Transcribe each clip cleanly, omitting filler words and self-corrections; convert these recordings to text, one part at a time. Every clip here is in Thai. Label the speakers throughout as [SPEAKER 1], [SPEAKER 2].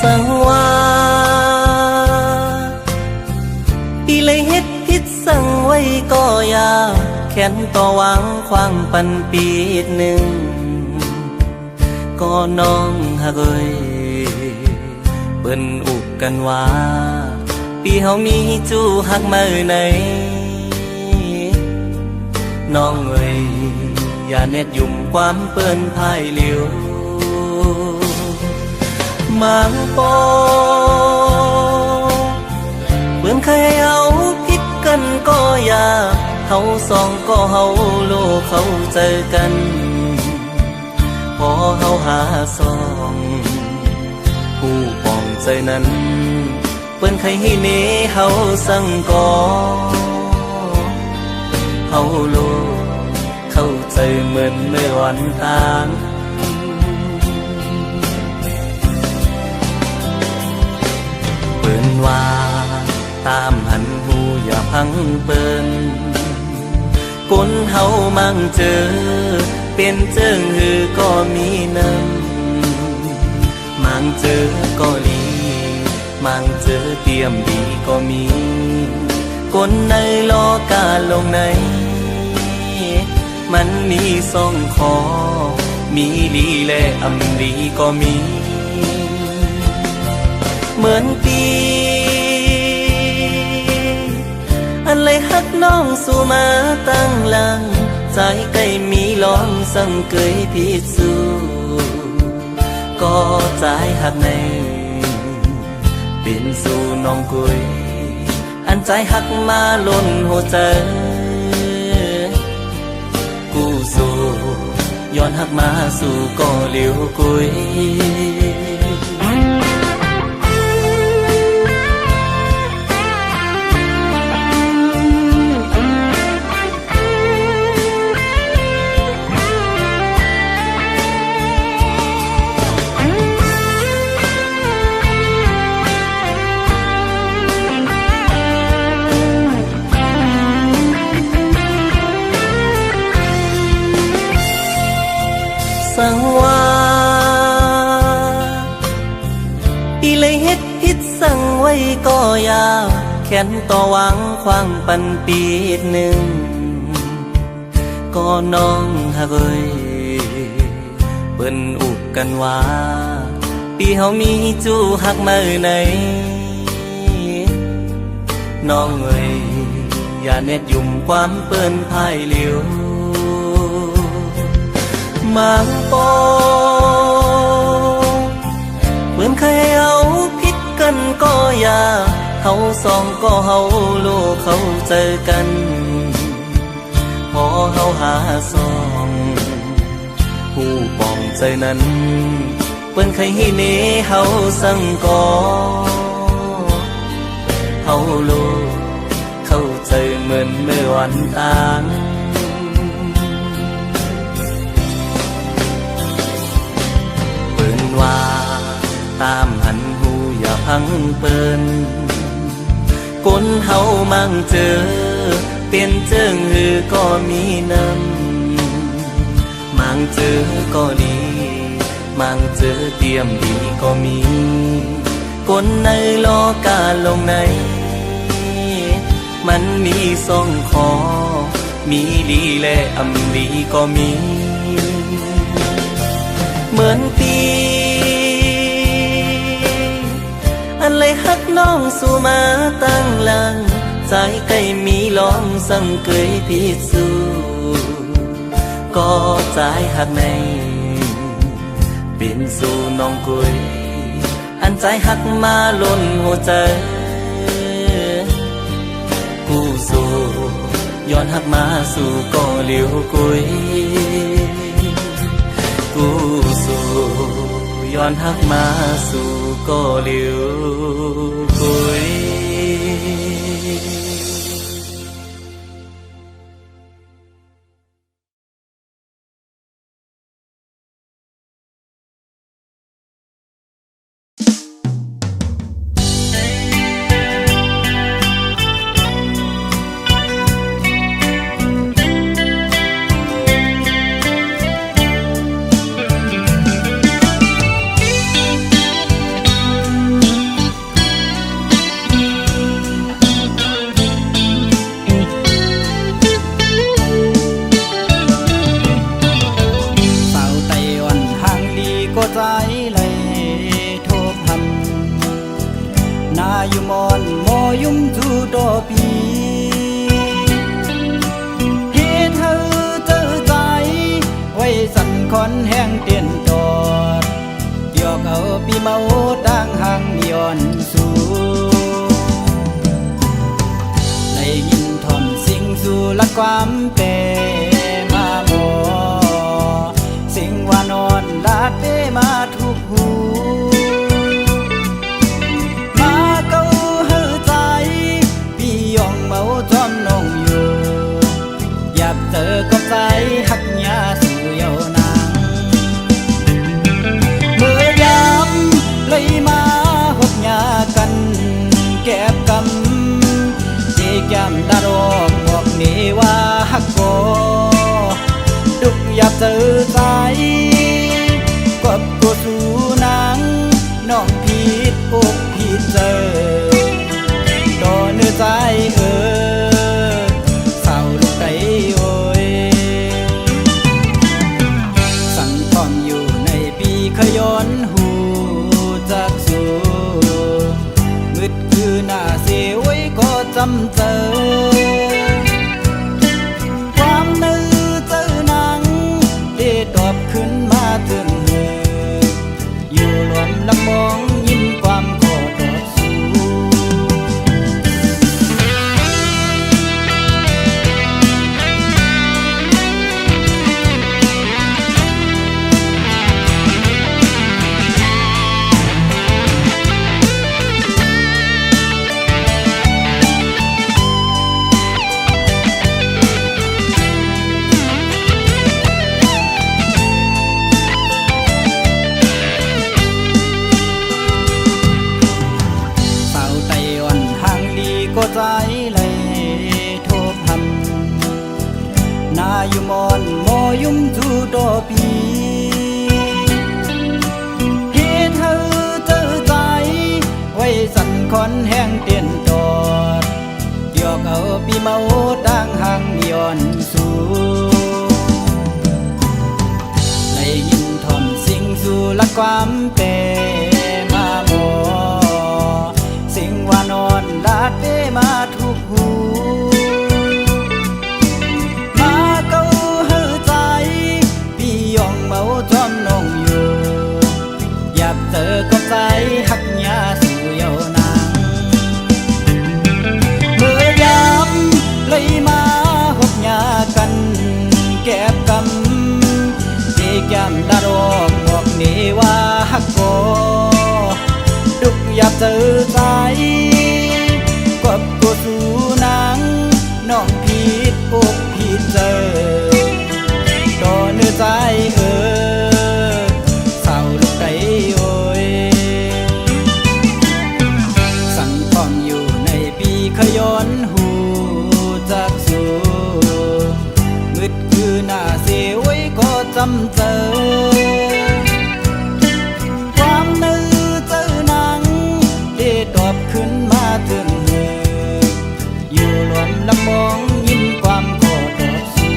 [SPEAKER 1] สังว่าอีเลยเฮ็ดผิดสั่งไว้ก็อย่าแค้นต่อหวังความปันปีดหนึ่งก็น้องฮักเอ้ยเปิ้นอุกกันว่าปีเฮามีจู้ฮักมาไหนน้องเอ้ยอย่าเน็ดยุ่มความเปิ้นพายเหลียวมังปอเปิ้นเคยให้เฮาผิดกันก็อย่าเฮาสองก็เฮาโลกเขาเจอกันพอเฮาหาสองผู้ปองใจนั้นเปิ้นเคยให้เนเฮาสั่งก่อเฮาโลกเข้าใจเหมือนเมื่อวันต่างเปิ้นว่าตามหันหูอย่าพังเปิ้นคนเฮามั่งเจอเป็นเจิงหือก็มีน้ำมั่งเจอก็ลีมั่งเจอเตรียมดีก็มีคนในลอกาลงในมันมีสองคอมีลีและอำลีก็มีเหมือนปีอันเลยฮักน้องสู่มาตั้งหลังใจใกล้มีล้อมสั่งเกยพิสูก็ใจฮักในเป็นสู่น้องกุยอันใจฮักมาล้นหัวใจกูสู่ย้อนฮักมาสู่ก็เหลียวกุยสังว่าอีเลยเฮ็ดผิดสั่งไว้ก็อย่าแค้นต่อหวังความปันปีดหนึ่งก็น้องฮักเอ้ยเปิ้นอุกกันว่าปีเฮามีจู้ฮักมาไหนน้องเอ้ยอย่าเน็ดยุ่มความเปิ้นพายเหลียวมังปอเปิ้นเคยให้เฮาผิดกันก็อย่าเฮาสองก็เฮาโลกเขาเจอกันพอเฮาหาสองผู้ปองใจนั้นเปิ้นเคยให้เนเฮาสั่งก่อเฮาโลกเข้าใจเหมือนเมื่อวันต่างว่าตามหันหูอย่าพังเปิ้นคนเฮามั่งเจอเป็นเจิงหือก็มีน้ำมั่งเจอก็ดีมั่งเจอเตรียมดีก็มีคนในลอกาลงในมันมีสองคอมีลีและอำลีก็มีเหมือนปีอันเลยฮักน้องสู่มาตั้งหลังใจใกล้มีล้อมสั่งเกยพิสูก็ใจฮักในเป็นสู่น้องกุยอันใจฮักมาล้นหัวใจกูสู่ย้อนฮักมาสู่ก็เหลียวกุยกูสู่ย้อนฮักมาสู่ก็เหลียวกุย
[SPEAKER 2] เ ก็ใจไหลโทบหันนาอยู่มอนมอยุ่มจูโดปีเฮ็ดเธอเจอใจไว้สั่นคอนแห้งเตียนตอดยอกเอาปีเมาตั้งห่างย้อนสู่ได้ยินทอนสิ่งสู่ละความเปมาหมอสิ่งว่านอนลาดเปมาทุกหูมาเก้าเฮือใจพี่ยองเมาจอมนองอยู่อยากเจอกับใจหักยาสู่เยาวนางเมื่อยามเลยมาหกยากันแก็บกำเจแก้มดารอกบอกนี่ว่าหักก็ดุกอยากเจอใจกบกูสู่นางน้องผิดอกผิดเจอต่อเนื้อใจเศร้าลูกไตโอยสั่งพร้อมอยู่ในปีขย้อนหูจากสู่มืดคือหน้าเสียไว้ก็จำเจอความนึกเจอหนังได้ตอบขึ้นมาถึงอยู่รวมลำมองยิ้มความขอตอบสู่ก็ใจไหลโทบหันนาอยู่มอนมอยุ่มจูโดปีเฮ็ดเธอเจอใจไว้สั่นคอนแห้งเตียนตอดยอกเอาปีเมาตั้งห่างย้อนสู่ได้ยินทอนสิ่งสู่ละความเปมาหมอสิ่งว่านอนลาดเปมาทุกหูมาเก้าเฮือใจพี่ยองเมาจอมนองอยู่อยากเจอกับใจหักยาสู่เยาวนางเมื่อยามเลยมาหกยากันแก็บกำเจแก้มดารอกบอกนี่ว่าหักก็ดุกอยากเจอใจกบกูสู่นางน้องผิดอกผิดเจอต่อเนื้อใจเศร้าลูกไตโอยสั่งพร้อมอยู่ในปีขย้อนหูจากสู่มืดคือหน้าเสียไว้ก็จำเจอความนึกเจอหนังได้ตอบขึ้นมาถึงอยู่รวมลำมองยิ้มความขอตอบสู่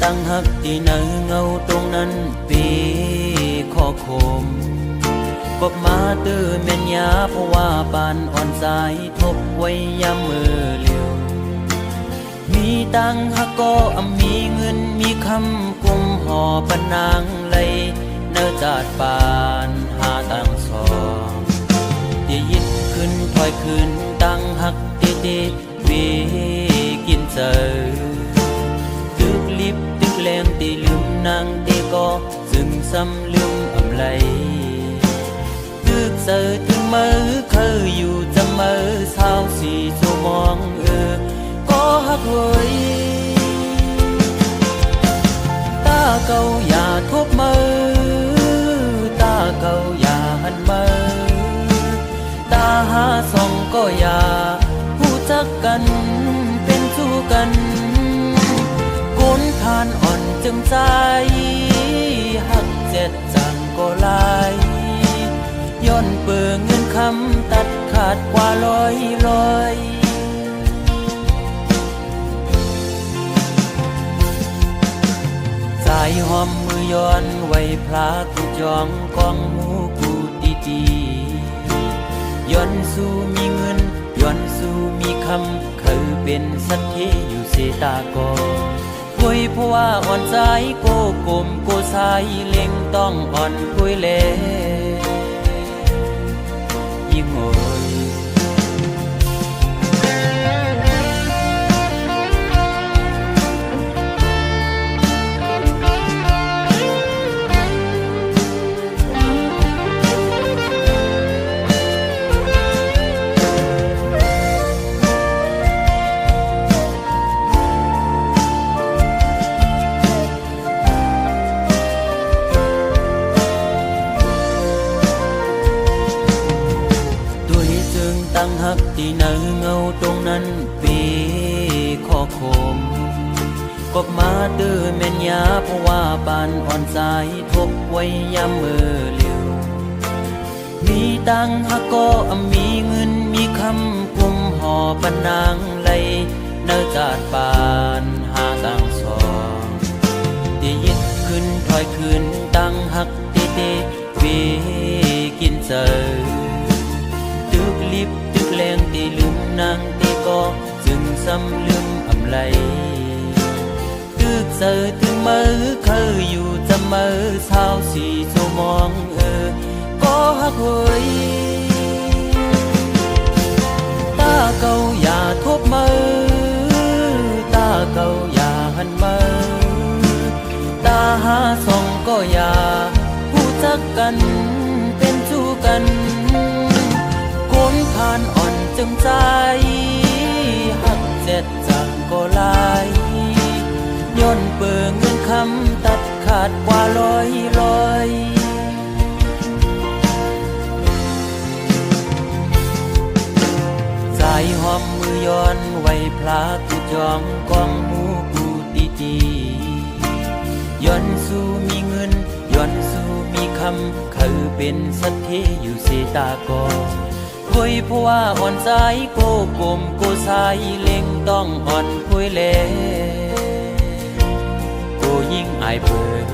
[SPEAKER 2] ตั้งหักที่ไหนเงาตรงนั้นปีขอคมกบมาตื้อเมียนยาเพราะว่าปานอ่อนสายทบไว้ยามมือเลี้ยวมีตังหักก็มีเงินมีคำกุมห่อปนางเลยเนื้อจาดปานหาตังสองที่ยิบขึ้นถอยขึ้นตั้งหักเตเตวีกินเจอ แรงตีลืมนางตีก็ซึ่งซ้ำลืมอำไลตึกเสือถึงมือเคยอยู่จะมือเศร้าสีชั่วมองก็ฮักเว้ยตาเก่าอย่าทบมือตาเก่าอย่าหันมือตาหาส่องก็อย่าผู้จักกันเป็นสู้กันก้นผ่านอ่อนจึงใจหักเจ็ดจังก็ลายย้อนเปื่อเงินคำตัดขาดกว่าลอยสายหอมมือย้อนไว้พระกูจองกองหูกูตีย้อนสู่มีเงินย้อนสู่มีคำเคยเป็นสัตย์อยู่เสตากอคุยเพราะว่าอ่อนใจโกกลมโกสายเล็งต้องอ่อนคุยเลยิ่งโอยตั้งหักที่เนื้อเงาตรงนั้นปีข้อคมกบมาเดือแม่นยาเพราะว่าปานอ่อนสายทบไว้ยามมือเลี้ยวมีตังหักก็มีเงินมีคำกุมห่อปนางไหลเนื้อจาดปานหาตังสองที่ยึดขึ้นถอยขึ้นตั้งหักตีปีกินเจอตึกลิบตึกแรงตีลืมนางตีก็จึงซ้ำลืมอำไลตึกเสือถึงมือเคยอยู่จะมือเศร้าสีชั่วมองก็ฮักเว้ยตาเก่าอย่าทบมือตาเก่าอย่าหันมือตาหาส่องก็อย่าผู้จักกันเป็นสู้กันคนผ่านอ่อนจึงใจหักเจ็ดจังก็ลายย้อนเปื่อเงินคำตัดขาดกว่าลอยสายหอมมือย้อนไว้พระกูจองกองหูกูตีย้อนสู่มีเงินย้อนสู่มีคำเคยเป็นสัตย์อยู่เสตากอคุยเพราะว่าอ่อนใจโกกลมโกสายเล็งต้องอ่อนคุยเลโกยิ่งอายเปิด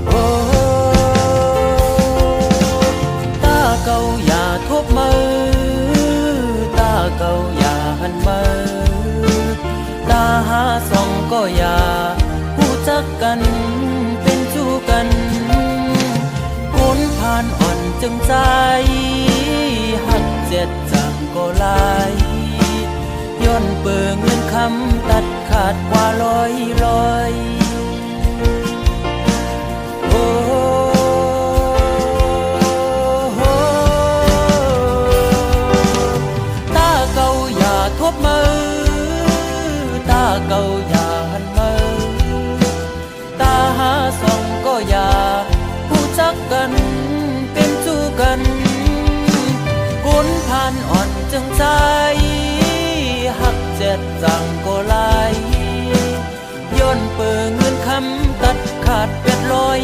[SPEAKER 2] โอ้ตาเก่าอย่าทบมือตาเก่าอย่าหันมือตาหาส่องก็อย่าผู้จักกันเป็นสู้กันคนผ่านอ่อนจึงใจหักเจ็ดจังก็ลายย้อนเปื่อเงินคำตัดขาดกว่าลอยโอ้ตาเก่าอย่าทบมือตาเก่าอย่าหันมือตาหาส่องก็อย่าผู้จักกันเป็นสู้กันคนผ่านอ่อนจึงใจหักเจ็ดจังก็ลายย้อนเปื่อเงินคำตัดขาดเป็ดลอย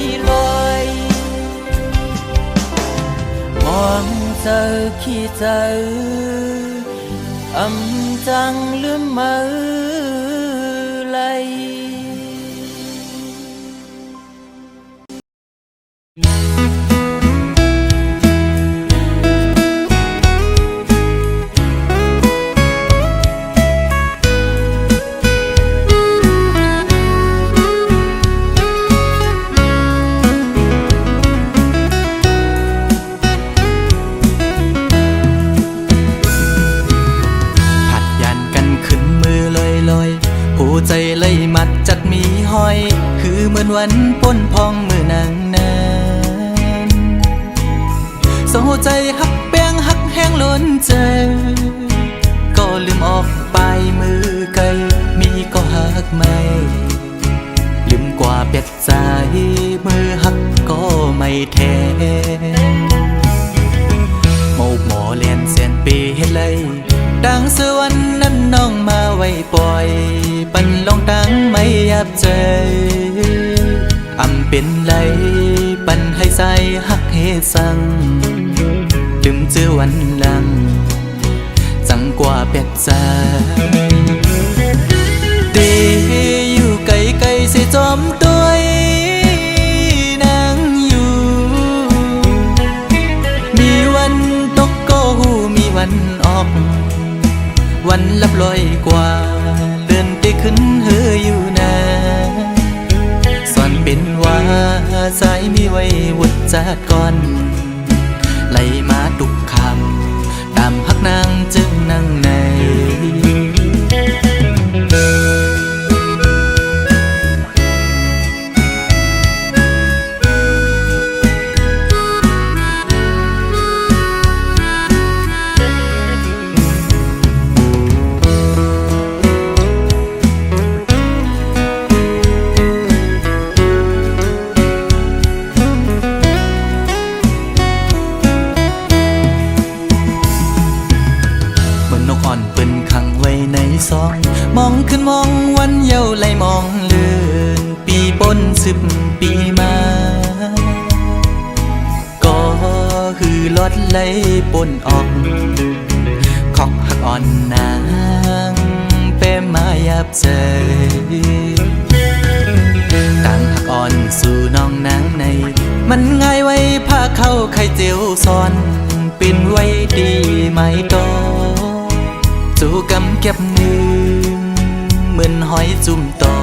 [SPEAKER 2] มองเจอขี้เจอจังลืมมือไหล
[SPEAKER 1] ผ ผู้ใจเลยมัดจัดมีห้อยคือเหมือนวันป้นพองมือนางนั้นสงหัวใจหักแป้งหักแห้งล้นใจก็ลืมออกไปมือไกลมีก็หักไม่ลืมกว่าเปียดใจมือหักก็ไม่แทนโมกหมอเลียนเสียนปีให้เลยดังสวรรค์นั้นน้องมาไว้ปล่อยปันลองตั้งไม่ยับใจอำเป็นไรปันให้ใจหักให้สั่งลืมเจอวันหลังจังกว่าเปียกใจดีอยู่ไกลไกลสิจอมตัวนั่งอยู่มีวันตกก็หูมีวันออกวันลับลอยกว่าเลื่อนไปขึ้นเฮออยู่นะสอนเป็นว่าสายมีไว้วุดจากก่อนไหลมาทุกคำตามพักนางจึงนั่งในซองมองขึ้นมองวันเยาว์ไหลมองเลื่อนปีปน10 ปีมาก็คือลดไหลปนออกขอกหักอ่อนนางเป้มายับใจต่างหักอ่อนสู่น้องนางในมันง่ายไว้ผ้าเข้าไข่เจียวซ้อนเป็นไว้ดีไหมตอจูกำเก็บมือเหมือนหอยจุ่มตอ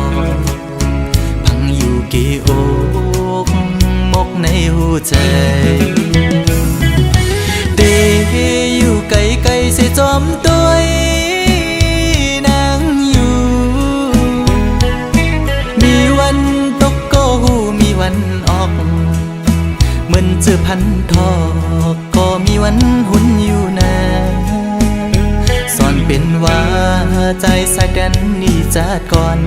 [SPEAKER 1] พังอยู่กี่อกมกในหัวใจดีอยู่ไกลไกลสิจอมตัวนั่งอยู่มีวันตกก็หูมีวันออกเหมือนเจอพันทอกก็มีวันหุ่นอยู่นะสอนเป็นว่าใจสายกันนี่จัดก่อน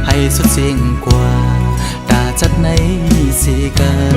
[SPEAKER 1] ให้สุดเสียงกว่าตาจัดในสิกัน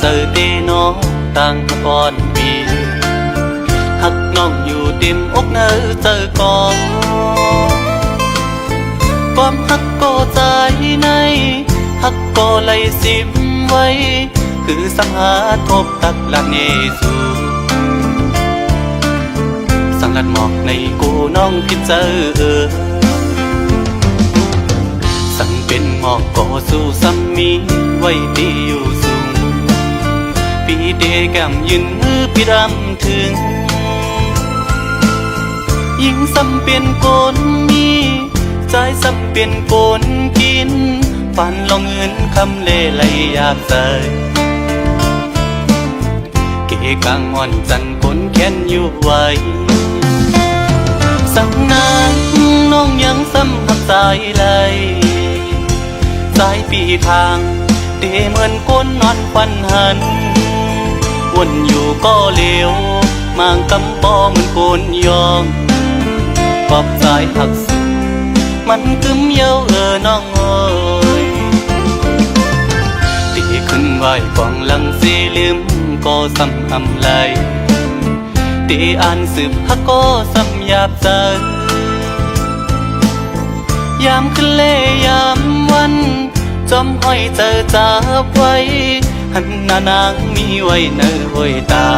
[SPEAKER 1] เจอตีน้องตั้งก่อนปีหักน้องอยู่ติมอกเนอเจอก่อนความหักก็ใจในหักก็ไหลสิมไว้คือสังหาทบตักหลักเนสูสังกัดหมอกในกูน้องพิดเจอสั่งเป็นหมอกก็สู้ซ้ำมีไว้ตีอยู่สูงปีเดแก้มยืนมือพี่รำถึงยิ่งซ้ำเป็นโกนมีใจซ้ำเป็นโกนกินฝันลองเงินคำเล่ไหลอยากใส่เกกางอ่อนจันคนแค้นอยู่ไว้สั่งนางน้องยังซ้ำหักสายไหลสายปีทางเดเหมือนก้นนอนฟันหันวนอยู่ก็เลวมางกำปอเหมือนโกนยองปอบสายหักสุดมันกึมเย้าน้องเอ้ยตีขึ้นไหวกองหลังสีลืมก็ซ้ำอำไหลตีอ่านสืบฮักก็ซ้ำหยาบใจ ยามคืนเล่ยามวันจอมห้อยเจอจับไว้หันหน้านางมีไว้เนอห้อยตา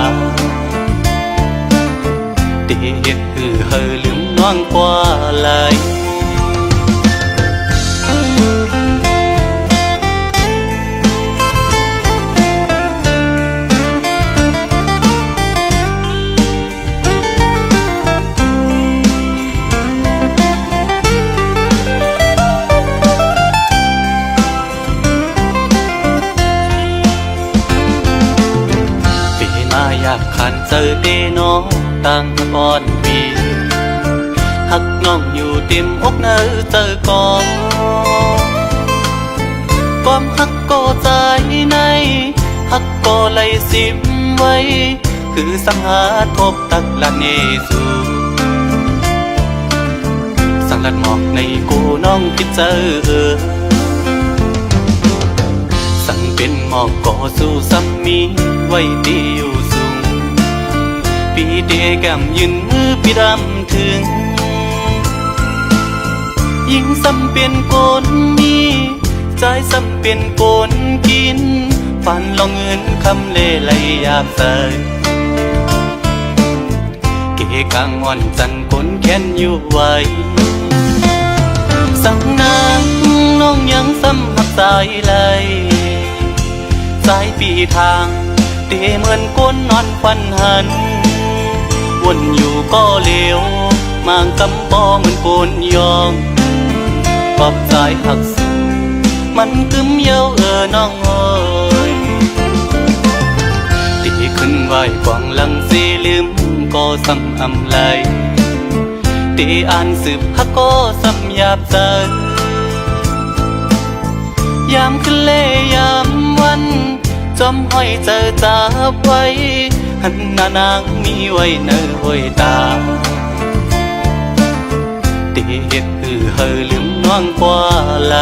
[SPEAKER 1] เด็ดคือเฮอลืมน้องกว่าไหลอยากขันเจอเดน้องตั้งก่อนปีหักน้องอยู่เต็มอกเนอเจอก่อนความหักก็ใจในหักก็ไหลสิมไว้คือสังหารพบตักละเนสูสังลัดหมอกในกูน้องคิดเจอสั่งเป็นหมอกก่อสู้ซ้ำมีไว้ดีอยู่สูงปีเดแก้มยืนมือปีดำถึงยิ่งซ้ำเป็นโกนมีใจซ้ำเป็นโกนกินฝันลองเงินคำเล่ไหลอยากใส่เกกางอ่อนจันคนแค้นอยู่ไว้สั่งนางน้องยังซ้ำหักสายไหลสายปีทางเตเหมือนก้นนอนควันหันวนอยู่ก็เลี้ยวมางกำปอเหมือนโกนยองปอบสายหักสูมันกึมเย้าน้องเอ้ยตีขึ้นไหวกวางหลังสีลืมก็ซ้ำอำไลตีอ่านสืบฮักก็ซ้ำหยาบใจยามคืนเล่ยามวันจอมห้อยเจอจับไว้หันหน้านางมีไว้เนอห้อยตาเด็ดคือเฮอลืมน้องกว่าไหล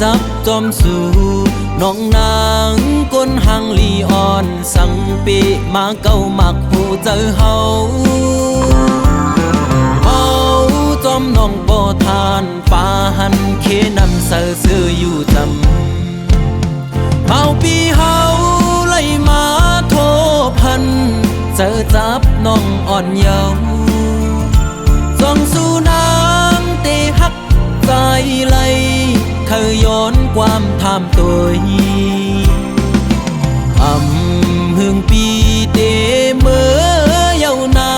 [SPEAKER 1] จับจอมสู่น้องนางก้นหังลีอ่อนสังปีมาเก้ามักผู้เจอเฮาจอมน้องบ่ทานป่าหันเคนำเสือซื้ออยู่จำเมาปีเฮาไล่มาโทพันเจอจับน้องอ่อนเยาว์ส่องสู่นางเตหักใจไหลเธอย้อนความทำตัวหึงปีเตเมื่อเยาว์นา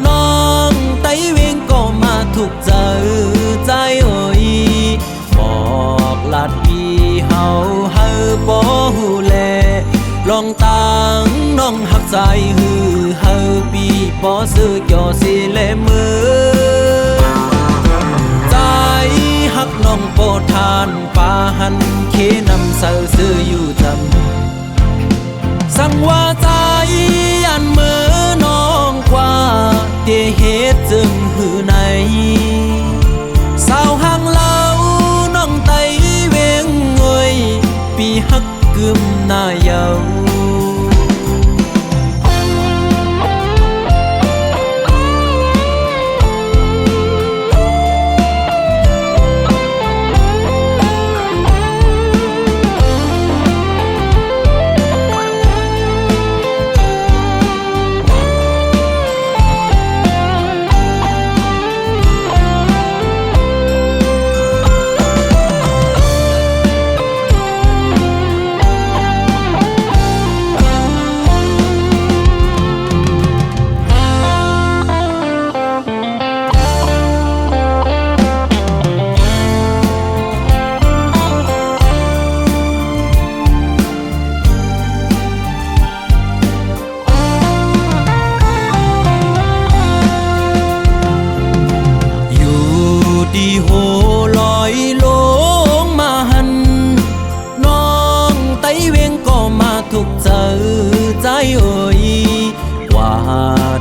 [SPEAKER 1] น้องไต้เวงก็มาถูกเจอใจโอ้ยบอกลาดปีเฮาเฮอบ่หูแลลองตังน้องหักใจฮือเฮอปีบ่ซื้อเกี่ยวสิเลมือหักน้องโปทานป่าหันเคนำเสือซื้ออยู่จำสั่งว่าใจยันเมื่อน้องกว่าเตเหตุจึงหือในสาวห่างเล่าน้องไตเวงเงยปีหักกึมหน้าเยา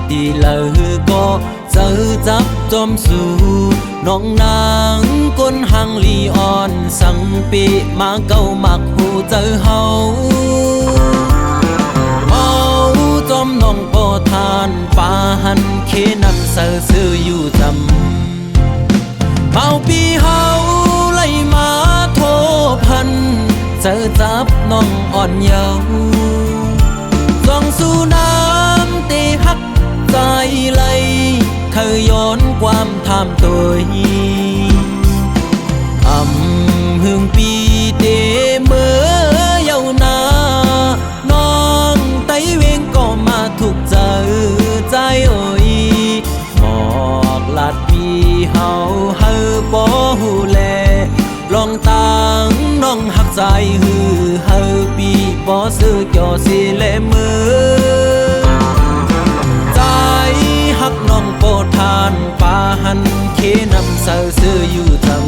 [SPEAKER 2] ตีเลอก็เจอจับจอมสู่น้องนางก้นหังลีอ่อนสังปีมาเก้ามักหูเจอเฮาจอมน้องพ่อทานป่าหันเคนำเสือซื้ออยู่จำเมาปีเฮาไล่มาโทพันเจอจับน้องอ่อนเยาว์ส่องสู่น้ำตีหักใจไหลเคยย้อนความทำตัวหึงปีเดเมื่อเยาวนานองไตเวงก็มาถูกเจอใจเอ่ยหมอกลาดปีเฮาเฮอบ่หูแลลองตังน้องหักใจฮือเฮอปีบ่ซื้อจ่อสิเลมือใจหักน้องโปรดทานป่าหันเคนำเสือซื้ออยู่จำ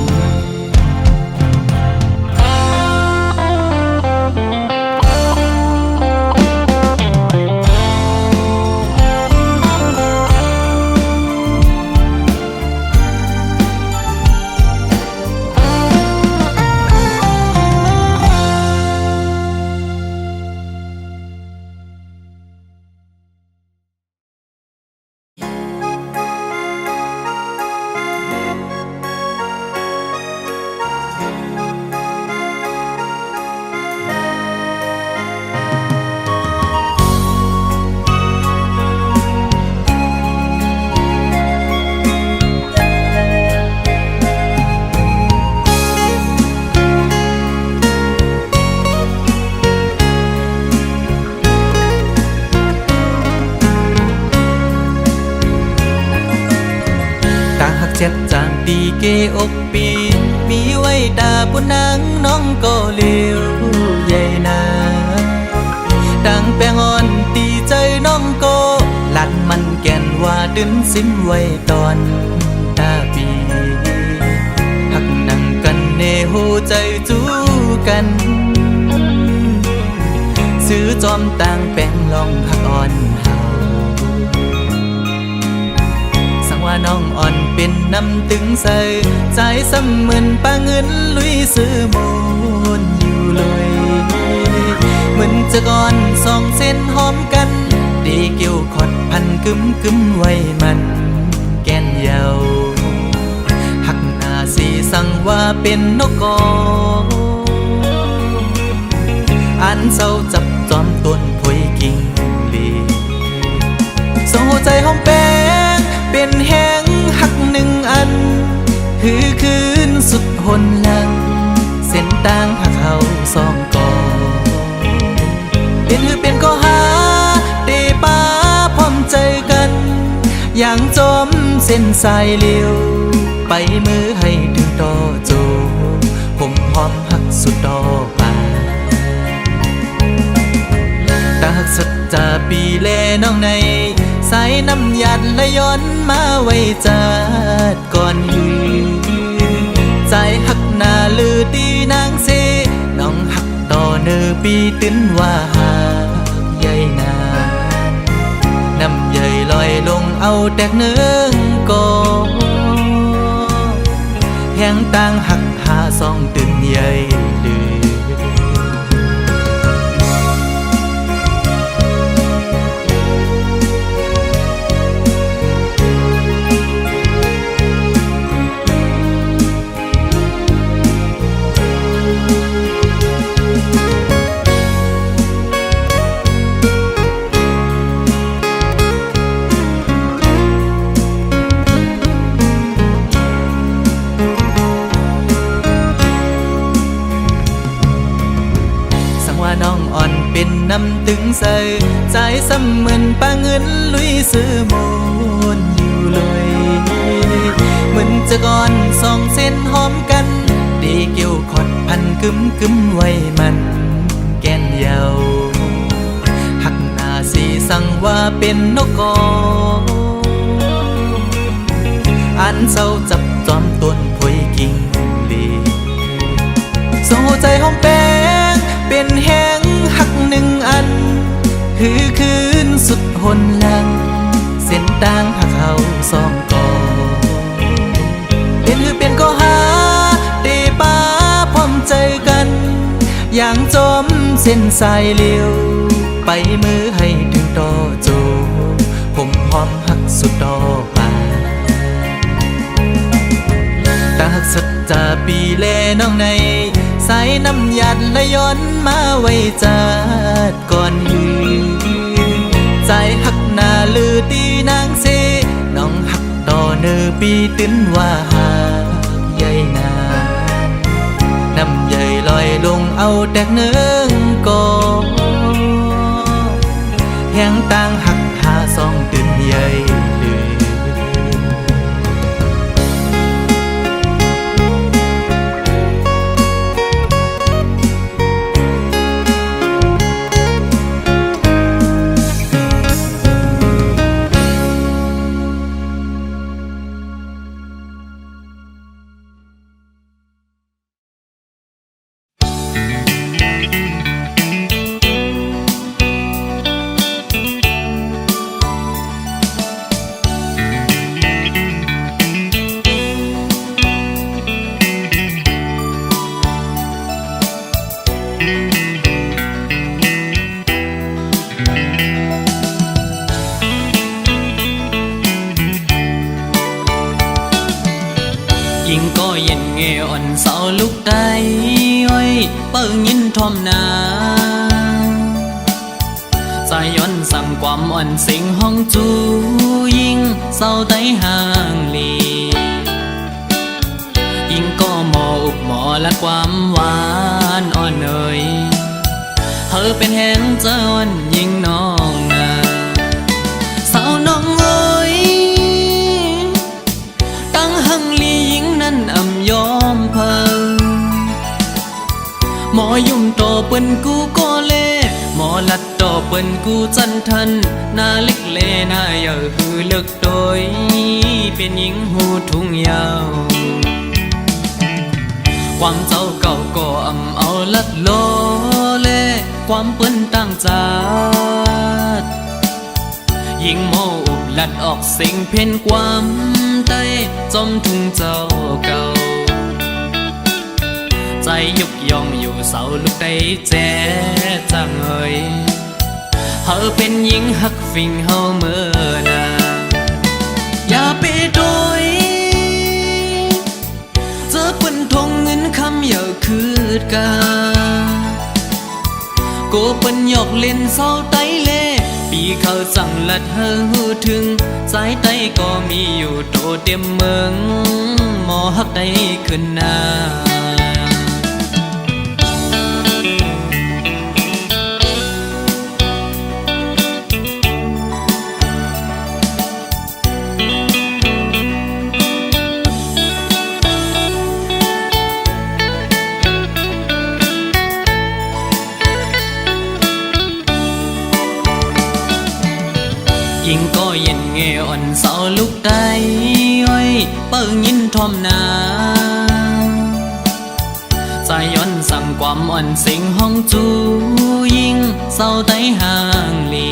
[SPEAKER 2] เจ็ดจางปีเกอกปีมีไว้ตาปุนังน้องก็เลี้ยวใหญ่นาดังแปงอ่อนตีใจน้องก็ลัดมันแก่นว่าดึนสิ้นไว้ตอนตาปีหักนั่งกันเนหูใจจูกันซื้อจอมต่างแปงลองหักอ่อนว่าน้องอ่อนเป็นน้ำตึงใส่ใจซ้ำเหมือนปลาเงินลุยซื้อโมนอยู่เลยเหมือนจะก่อนสองเส้นหอมกันดีเกี่ยวขอดพันกึมไว้มันแก่นเยาหักหน้าสีสั่งว่าเป็นนกกออันเศร้าจับจอมต้นพวยกิ่งลีโซ่ใจหอมแป้งเป็นแห้งหักหนึ่งอันหือคืนสุดหนหลังเส้นต่างหักเขาสองก่อเป็นหือเป็นก็หาเตป้าพร้อมใจกันอย่างจอมเส้นสายเลี้ยวไปมือให้ถึงต่อโจผมพร้อมหักสุดต่อไปตาหักสุดจะปีแลน้องในสายน้ำหยัดและย้อนมาไว้จัดก่อนหือใจหักหน้าลือตีนางเสน้องหักต่อเนอปีตื้นว่าหากใหญ่นาน้ำใหญ่ลอยลงเอาแตกเนื้อก่อแห้งต่างหักหาสองตื่นใหญ่ดื้อน้องอ่อนเป็นน้ำตึงใส่ใจซ้ำเหมือนปลาเงินลุยซื้อโมนอยู่เลยเหมือนจะก่อนสองเส้นหอมกันดีเกี่ยวขอดพันกึมไว้มันแก่นเยาหักหน้าสีสั่งว่าเป็นนกกออันเศร้าจับจอมต้นพวยกิ่งลีโซ่ใจหอมแป้งเป็นแห้งหักหนึ่งอันหือคืนสุดหนหลังเส้น
[SPEAKER 1] เส้นสายเลี้ยวไปมือให้ถึงต่อโจผมพร้อมหักสุดต่อไปตาหักสัจจาปีแลน้องในสายน้ำหยัดและย้อนมาไว้จัดก่อนหือใจหักหน้าลือตีนางเซน้องหักต่อเนอปีตื้นว่าหากใหญ่นาน้ำใหญ่ลอยลงเอาแตกเนื้องก่อแหงต่างหักหาซองตื่นใหญ่เลย
[SPEAKER 2] ยิ่งก็เย็นเงอ่อนเสาลุกได้อ้อยเปิ้งยินทอมนาใจย้อนสั่งความอ่อนสิงห้องจูยิ่งเศร้าไต้ห่างลียิ่งก็หมออุบหมอและความหวานอ่อนเอ่ยเธอเป็นแหงเจ้าอ่อนยิ่งน้องนาสาวน้องเอ้ยตั้งหังลียิ่งนั้นอ่ำยอมเพิ่งหมอยุ่มโตเปิ้นกูก็เล่หมอลัดโตเปิ้นกูจันทันหน้าเล็กเลหน้าเยอะคือเลิกโดยเป็นหญิงหูทุ่งยาวความเจ้าเก่าก็อ่ำเอาลัดโลเล่ความเปิ้นตั้งจัดยิ่งโมอุบลัดออกสิ่งเพ่นความใต้จมทุ่งเจ้าเก่าใจยุกยองอยู่เสาลุกได้แจ๊จังเอ่ยเธอเป็นหญิงหักฟิงเฮาเมื่อนาอย่าไปโดยเจอเปิ้นทงเงินคำอย่าคืดกาโกเปิ้นหยอกเล่นเศร้าไตเล่ปีเขาสั่งลัดเฮอหูถึงสายไตก็มีอยู่โตเต็มเมืองหมอหักได้ขึ้นหน้ายิ่งก็เย็นเงอ่อนเสาลุกได้อ้อยเปิ้งยินทอมนาใจย้อนสั่งความอ่อนสิงห้องจูยิ่งเศร้าไต้ห่างลี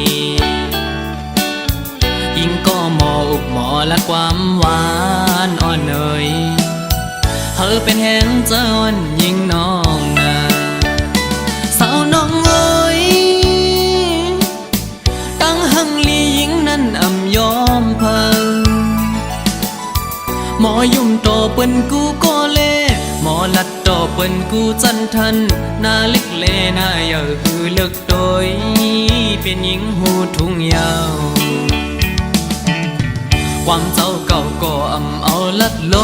[SPEAKER 2] ยิ่งก็หมออุบหมอและความหวานอ่อนเอ่ยเธอเป็นแหงเจ้าอ่อนยิ่งน้องนาสาวน้องเอ้ยตั้งหังลียิ่งนั้นอ่ำยอมเพิ่งหมอยุ่มโตเปิ้นกูก็เล่หมอลัดโตเปิ้นกูจันทันหน้าเล็กเลหน้าเยอะคือเลิกโดยเป็นหญิงหูทุ่งยาวความเจ้าเก่าก็อ่ำเอาลัดโล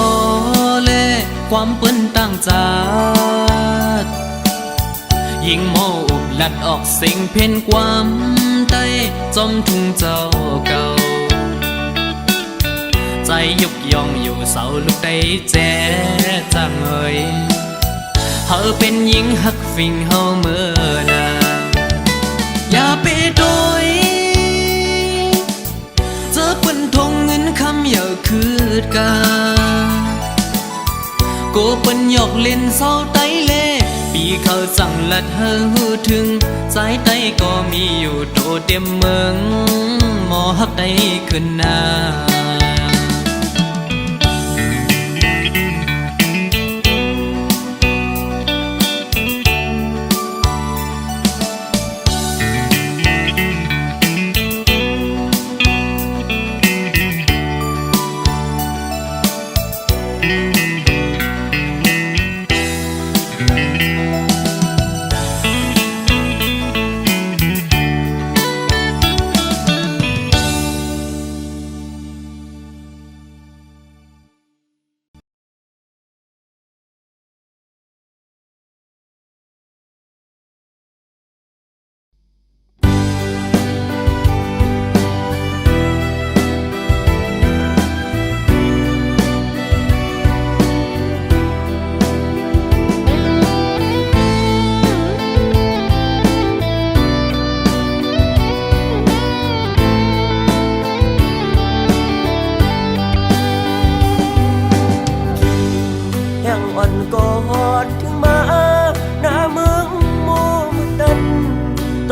[SPEAKER 2] เล่ความเปิ้นตั้งจัดยิ่งโมอุบลัดออกสิ่งเพ่นความใต้จมทุ่งเจ้าเก่าใจยุกยองอยู่เสาลุกได้แจ๊จังเอ่ยเธอเป็นหญิงหักฟิงเฮาเมื่อนาอย่าไปโดยเจอเปิ้นทงเงินคำอย่าคืดกาโกเปิ้นหยอกเล่นเศร้าไตเล่ปีเขาสั่งลัดเฮอหูถึงสายไตก็มีอยู่โตเต็มเมืองหมอหักได้ขึ้นหน้า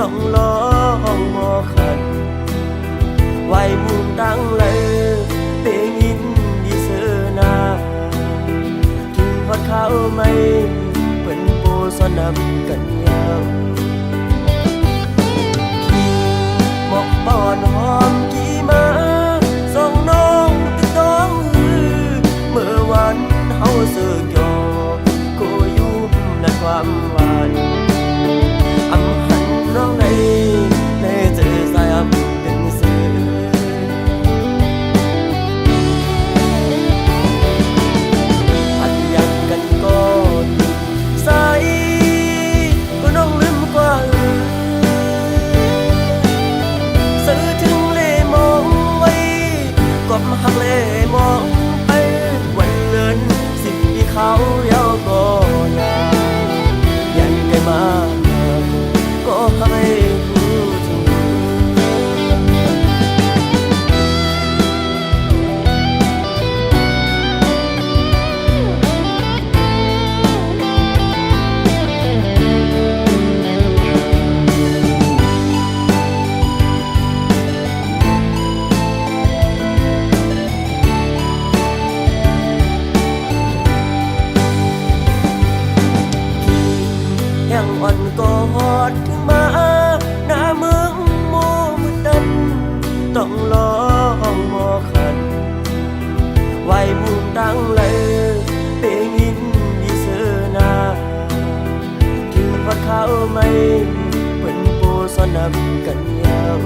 [SPEAKER 2] ต้องลองมอขันไว้มุมตั้งเลยเตียงอินดีเสือนาถึงวัดเขาไม่เป็นโบสนำกันยาวหมอกปอนหอมกี่มาส่องน้องติดต้องเมื่อวันเฮาเสือกยอก็ยุ่มในความหวานอำหันน้องในเจอสายอับเป็นเสืออันอยากกันก็ใส่ก็น้องลืมกว่าซื้อถึงเล่มองไว้กบหักเล่มองไปวันเลินสิ่งที่เขาเยาก็ยายันไกลมาก็ให้รู้ถึงยังอ่อนกอดถึงมาหน้าเมืองโมมืดดันต้องลองมอขันไว้มุมตั้งเลยเตียงอินดีเสือนาถึงวัดเขาไม่เป็นโบสนำกันยาว